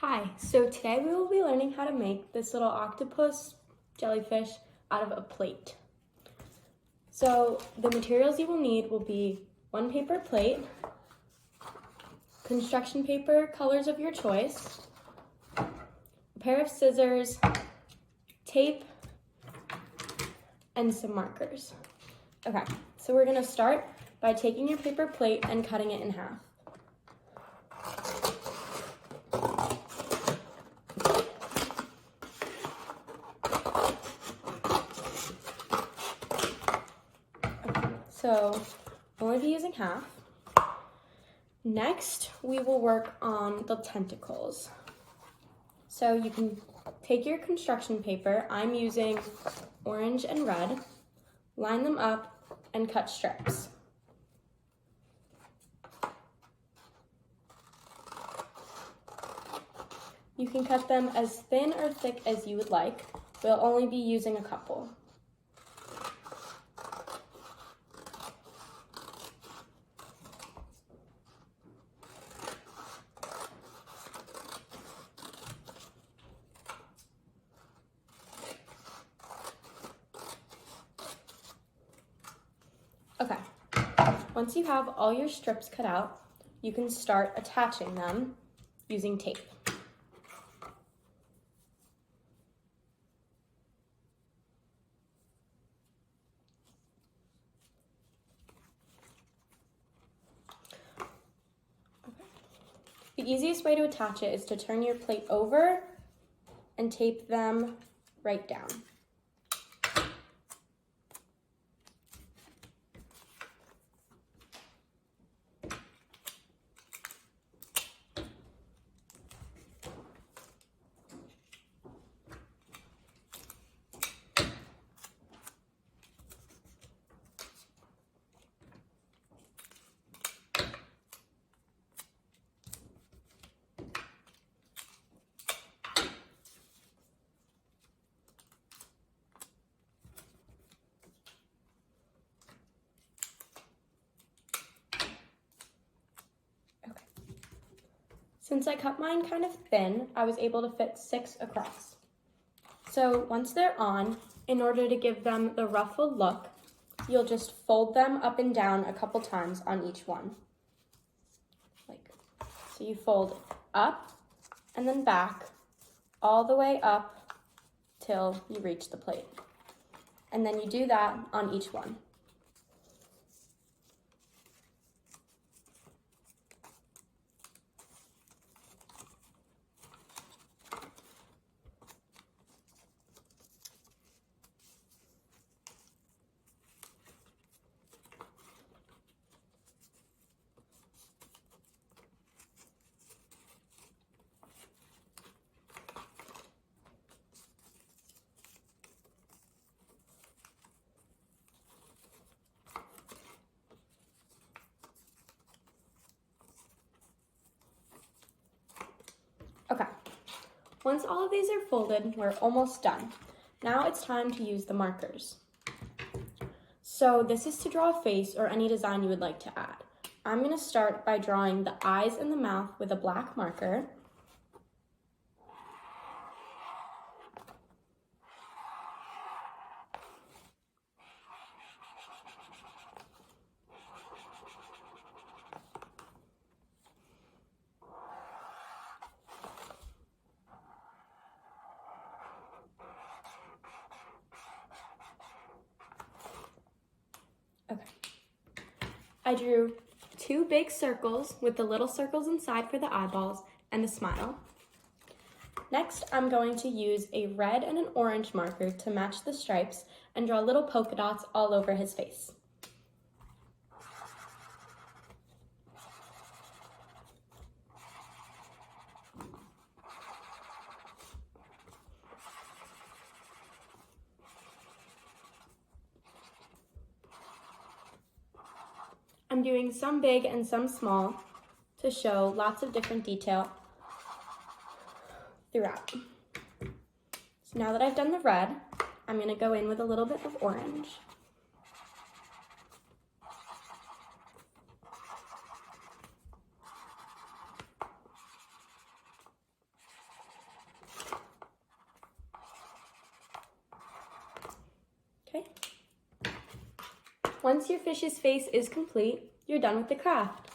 Hi, so today we will be learning how to make this little octopus jellyfish out of a plate. So the materials you will need will be one paper plate, construction paper, colors of your choice, a pair of scissors, tape, and some markers. Okay, so we're gonna start by taking your paper plate and cutting it in half. So only be using half. Next, we will work on the tentacles. So you can take your construction paper, I'm using orange and red, line them up and cut strips. You can cut them as thin or thick as you would like. We'll only be using a couple. Okay, once you have all your strips cut out, you can start attaching them using tape. The easiest way to attach it is to turn your plate over and tape them right down. Since I cut mine kind of thin, I was able to fit 6 across. So once they're on, in order to give them the ruffled look, you'll just fold them up and down a couple times on each one. So you fold up and then back, all the way up till you reach the plate. And then you do that on each one. Okay, once all of these are folded, we're almost done. Now it's time to use the markers. So this is to draw a face or any design you would like to add. I'm going to start by drawing the eyes and the mouth with a black marker. Okay. I drew 2 big circles with the little circles inside for the eyeballs and a smile. Next, I'm going to use a red and an orange marker to match the stripes and draw little polka dots all over his face. I'm doing some big and some small to show lots of different detail throughout. So now that I've done the red, I'm going to go in with a little bit of orange. Once your fish's face is complete, you're done with the craft.